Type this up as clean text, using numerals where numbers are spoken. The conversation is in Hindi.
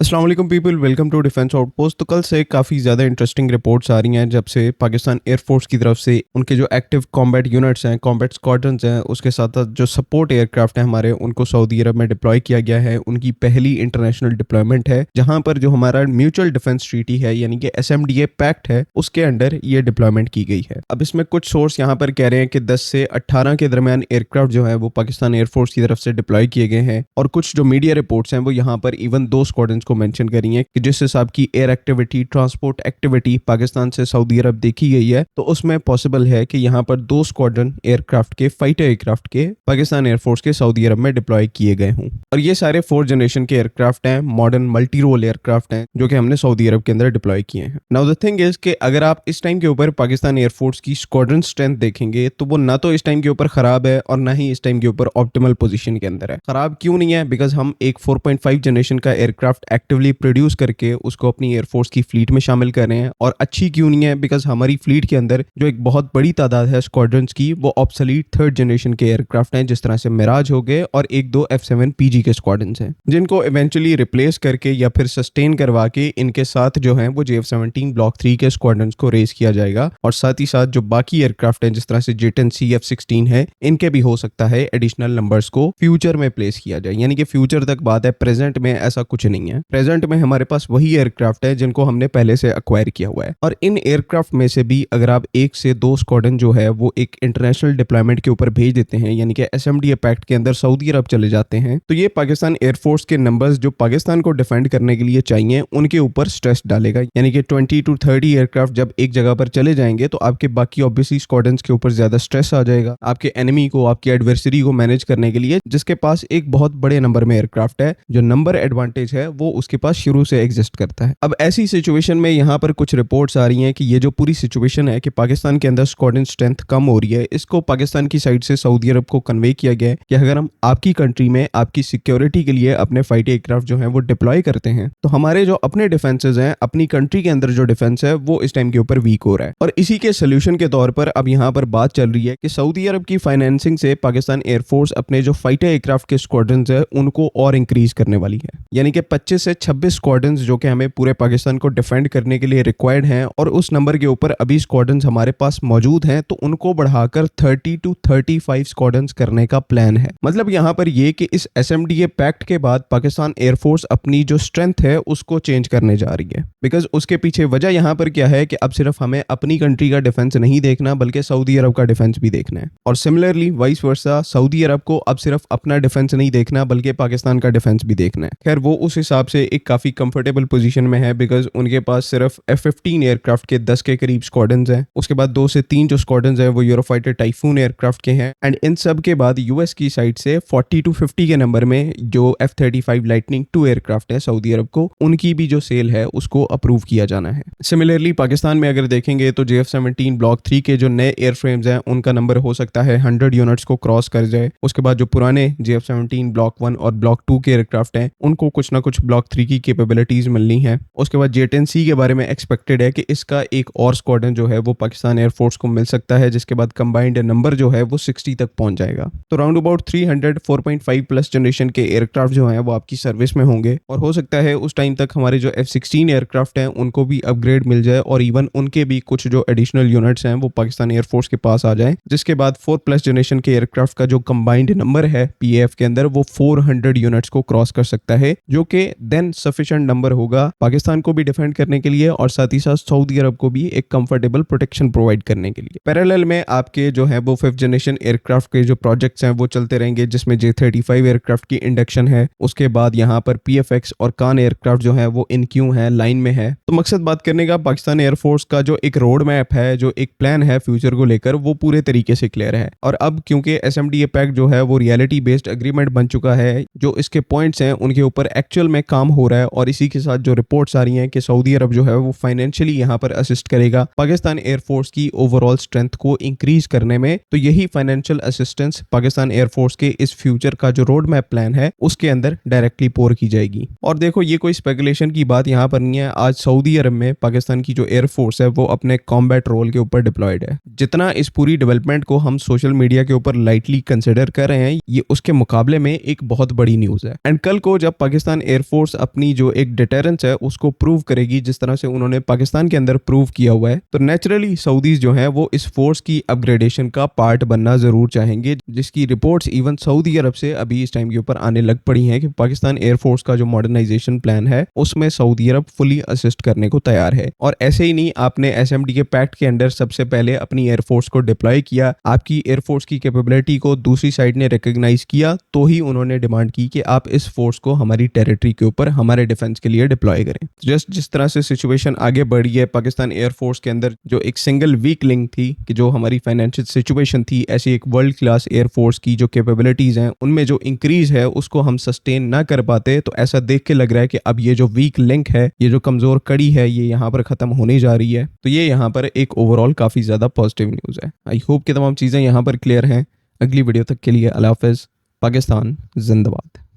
अस्सलाम वालेकुम people, welcome to defence outpost. तो कल से काफ़ी ज़्यादा इंटरेस्टिंग रिपोर्ट्स आ रही हैं जब से पाकिस्तान एयरफोर्स की तरफ से उनके जो एक्टिव कॉम्बैट यूनिट्स हैं, कॉम्बैट स्क्वाड्रंस हैं, उसके साथ साथ जो सपोर्ट एयरक्राफ्ट हैं हमारे, उनको सऊदी अरब में डिप्लॉय किया गया है। उनकी पहली इंटरनेशनल डिप्लॉयमेंट है जहां पर जो हमारा म्यूचुअल डिफेंस ट्रीटी है यानी कि SMDA पैक्ट है, उसके अंडर ये डिप्लॉयमेंट की गई है। अब इसमें कुछ सोर्स यहाँ पर कह रहे हैं कि 10 से 18 के दरमियान एयरक्राफ्ट जो है वो पाकिस्तान एयरफोर्स की तरफ से डिप्लॉय किए गए हैं, और कुछ जो मीडिया रिपोर्ट्स हैं वो यहाँ पर इवन 2 स्क्वाड्रंस को मेंशन करी हैं कि जिस हिसाब की air activity, transport activity Pakistan से सऊदी अरब देखी गई है, तो उसमें पॉसिबल है कि यहाँ पर 2 स्क्वाड्रन एयरक्राफ्ट के, फाइटर एयरक्राफ्ट के, पाकिस्तान एयरफोर्स के सऊदी अरब में डिप्लॉय किए गए हों। और ये सारे 4th जनरेशन के एयरक्राफ्ट हैं, मॉडर्न मल्टी रोल एयरक्राफ्ट हैं जो कि हमने सऊदी अरब के अंदर डिप्लॉय किए हैं। नाउ द थिंग इज कि अगर आप इस टाइम के ऊपर पाकिस्तान एयरफोर्स की स्क्वाड्रन स्ट्रेंथ देखेंगे तो वो ना तो इस टाइम के ऊपर खराब है और ना ही इस टाइम के ऊपर ऑप्टिमल पोजीशन के अंदर है। खराब क्यों नहीं है? बिकॉज हम एक 4.5 जनरेशन का एयरक्राफ्ट एक्टिवली प्रोड्यूस करके उसको अपनी एयरफोर्स की फ्लीट में शामिल कर रहे हैं। और अच्छी क्यों नहीं है? बिकॉज हमारी फ्लीट के अंदर जो एक बहुत बड़ी तादाद है स्क्वाड्रंस की, वो ऑब्सोलीट 3rd जनरेशन के एयरक्राफ्ट हैं, जिस तरह से मिराज हो गए और 1-2 F7 PG के स्क्वाड्रंस हैं, जिनको इवेंचुअली रिप्लेस करके या फिर सस्टेन करवा के इनके साथ जो है वो JF-17 ब्लॉक 3 के स्क्वाड्रंस को रेस किया जाएगा। और साथ ही साथ जो बाकी एयरक्राफ्ट हैं जिस तरह से J-10C, F-16 है, इनके भी हो सकता है एडिशनल नंबर्स को फ्यूचर में प्लेस किया जाए। यानी कि फ्यूचर तक बात है, प्रेजेंट में ऐसा कुछ नहीं है। प्रेजेंट में हमारे पास वही एयरक्राफ्ट है जिनको हमने पहले से एक्वायर किया हुआ है। और इन एयरक्राफ्ट में से भी अगर आप 1 से 2 स्क्वाड्रन जो है वो एक इंटरनेशनल डिप्लॉयमेंट के ऊपर भेज देते हैं, यानी कि SMDA पैक्ट के अंदर सऊदी अरब चले जाते हैं, तो ये पाकिस्तान एयरफोर्स के नंबर्स जो पाकिस्तान को डिफेंड करने के लिए चाहिए उनके ऊपर स्ट्रेस डालेगा। यानी कि 20 to 30 एयरक्राफ्ट जब एक जगह पर चले जाएंगे तो आपके बाकी ऑब्वियसली स्क्वाड्रंस के ऊपर ज्यादा स्ट्रेस आ जाएगा, आपके एनिमी को, आपके एडवर्सरी को मैनेज करने के लिए, जिसके पास एक बहुत बड़े नंबर में एयरक्राफ्ट है। जो नंबर एडवांटेज है वो उसके पास शुरू से एग्जिस्ट करता है। अब ऐसी सिचुएशन में यहाँ पर कुछ रिपोर्ट्स आ रही हैं कि ये जो पूरी सिचुएशन है कि पाकिस्तान के अंदर स्क्वाड्रन स्ट्रेंथ कम हो रही है, इसको पाकिस्तान की साइड से सऊदी अरब को कन्वे किया गया है कि अगर हम आपकी कंट्री में आपकी सिक्योरिटी के लिए अपने फाइटर एयरक्राफ्ट जो है वो डिप्लॉय करते हैं, तो हमारे जो अपने डिफेंसेस हैं, अपनी कंट्री के अंदर जो डिफेंस है वो इस टाइम के ऊपर वीक हो रहा है। और इसी के सोल्यूशन के तौर पर अब यहाँ पर बात चल रही है कि सऊदी अरब की फाइनेंसिंग से पाकिस्तान एयरफोर्स अपने जो फाइटर एयरक्राफ्ट के स्क्वाड्रन है उनको और इंक्रीज करने वाली है। यानी कि 25 से 26 स्क्वाड्रन जो कि हमें पूरे पाकिस्तान को डिफेंड करने के लिए रिक्वायर्ड हैं, और उस नंबर के ऊपर अभी स्क्वाड्रंस हमारे पास मौजूद हैं, तो उनको बढ़ाकर 30 to 35 स्क्वाड्रंस करने का प्लान है। मतलब यहाँ पर ये कि इस SMDA पैक्ट के बाद पाकिस्तान एयरफोर्स अपनी जो स्ट्रेंथ है उसको चेंज करने जा रही है। बिकॉज उसके पीछे वजह यहाँ पर क्या है कि अब सिर्फ हमें अपनी कंट्री का डिफेंस नहीं देखना बल्कि सऊदी अरब का डिफेंस भी देखना है। और सिमिलरली वाइस वर्सा, सऊदी अरब को अब सिर्फ अपना डिफेंस नहीं देखना बल्कि पाकिस्तान का डिफेंस भी देखना है। खैर वो उस हिसाब से एक काफी कंफर्टेबल पोजीशन में है, बिकॉज उनके पास सिर्फ F-15 एयरक्राफ्ट के 10 के करीब स्क्वाड्रंस हैं। उसके बाद 2 से 3 जो स्क्वाड्रंस हैं वो यूरोफाइटर टाइफून एयरक्राफ्ट के हैं। एंड इन सब के बाद यूएस की साइड से 40 to 50 के नंबर में जो F-35 लाइटनिंग 2 एयरक्राफ्ट है सऊदी अरब को, उनकी भी जो सेल है उसको अप्रूव किया जाना है। सिमिलरली पाकिस्तान में अगर देखेंगे तो JF-17 ब्लॉक 3 के जो नए एयरफ्रेम्स हैं उनका नंबर हो सकता है 100 यूनिट्स को क्रॉस कर जाए। उसके बाद जो पुराने JF-17 ब्लॉक 1 और ब्लॉक 2 के एयरक्राफ्ट हैं उनको कुछ ना कुछ ब्लॉक 3 की कैपेबिलिटीज मिलनी है। उसके बाद J-10C के बारे में एक्सपेक्टेड है कि इसका एक और स्क्वाड्रन जो है वो पाकिस्तान एयरफोर्स को मिल सकता है, जिसके बाद कंबाइंड नंबर जो है वो 60 तक पहुंच जाएगा। तो राउंड अबाउट 300 4.5 प्लस जनरेशन के एयरक्राफ्ट जो हैं वो आपकी सर्विस में होंगे, और हो सकता है उस टाइम तक हमारे जो F-16 एयरक्राफ्ट हैं उनको भी अपग्रेड मिल जाए, और इवन उनके भी कुछ जो एडिशनल यूनिट्स हैं वो पाकिस्तान एयरफोर्स के पास आ जाए, जिसके बाद 4+ जनरेशन के एयरक्राफ्ट का जो कंबाइंड नंबर है PAF के अंदर वो 400 यूनिट्स को क्रॉस कर सकता है, जो कि देन सफिशिएंट नंबर होगा पाकिस्तान को भी डिफेंड करने के लिए और साथ ही साथ सऊदी अरब को भी एक कंफर्टेबल प्रोटेक्शन प्रोवाइड करने के लिए। पैरेलल में आपके जो है वो 5th जनरेशन एयरक्राफ्ट के जो प्रोजेक्ट्स हैं वो चलते रहेंगे, जिसमें J-35 एयरक्राफ्ट की इंडक्शन है। उसके बाद यहाँ पर PFX और कान एयरक्राफ्ट जो है वो इन क्यू है, लाइन में है। तो मकसद बात करने का, पाकिस्तान एयरफोर्स का जो एक रोड मैप है, जो एक प्लान है फ्यूचर को लेकर, वो पूरे तरीके से क्लियर है। और अब क्योंकि SMDA पैक्ट जो है वो रियलिटी बेस्ड एग्रीमेंट बन चुका है, जो इसके पॉइंट्स हैं उनके ऊपर एक्चुअल में काम हो रहा है, और इसी के साथ जो रिपोर्ट्स आ रही हैं कि सऊदी अरब जो है वो फाइनेंशियली यहाँ पर असिस्ट करेगा पाकिस्तान एयरफोर्स की ओवरऑल स्ट्रेंथ को इंक्रीज करने में, तो यही फाइनेंशियल असिस्टेंस पाकिस्तान एयरफोर्स के इस फ्यूचर का जो रोड मैप प्लान है उसके अंदर डायरेक्टली पोर की जाएगी। और देखो ये कोई स्पेकुलेशन की बात यहाँ पर नहीं है। आज सऊदी अरब में पाकिस्तान की जो एयरफोर्स है वो अपने कॉम्बैट रोल के ऊपर डिप्लॉयड है। जितना इस पूरी डेवलपमेंट को हम सोशल मीडिया के ऊपर लाइटली कंसिडर कर रहे हैं, ये उसके मुकाबले में एक बहुत बड़ी न्यूज है। एंड कल को जब पाकिस्तान एयरफोर्स एयरफोर्स अपनी जो एक डिटरेंस है उसको प्रूव करेगी जिस तरह से उन्होंने पाकिस्तान के अंदर प्रूव किया हुआ है, तो नेचुरली सऊदीज जो हैं वो इस फोर्स की अपग्रेडेशन का पार्ट बनना जरूर चाहेंगे, जिसकी रिपोर्ट्स इवन सऊदी अरब से अभी इस टाइम के ऊपर आने लग पड़ी हैं कि पाकिस्तान एयरफोर्स का जो मॉडर्नाइजेशन प्लान है उसमें सऊदी अरब फुली असिस्ट करने को तैयार है। और ऐसे ही नहीं, आपने एसएमडी के पैक्ट के अंडर सबसे पहले अपनी एयरफोर्स को डिप्लॉय किया, आपकी एयरफोर्स की कैपेबिलिटी को दूसरी साइड ने रिकॉग्नाइज किया, तो ही उन्होंने डिमांड की कि आप इस फोर्स को हमारी टेरिटरी के ऊपर हमारे डिफेंस के लिए डिप्लॉय करें। जस्ट जिस तरह से सिचुएशन आगे बढ़ी है पाकिस्तान एयरफोर्स के अंदर, जो एक सिंगल वीक लिंक थी कि जो हमारी फाइनेंशियल सिचुएशन थी, ऐसी एक वर्ल्ड क्लास एयरफोर्स की जो कैपेबिलिटीज हैं उनमें जो इंक्रीज है उसको हम सस्टेन ना कर पाते, तो ऐसा देख के लग रहा है कि अब ये जो वीक लिंक है, ये जो कमजोर कड़ी है, ये यहाँ पर खत्म होने जा रही है। तो ये यहाँ पर एक ओवरऑल काफी ज्यादा पॉजिटिव न्यूज है। आई होप कि तमाम चीजें यहाँ पर क्लियर हैं। अगली वीडियो तक के लिए अल्लाह हाफिज। पाकिस्तान जिंदाबाद।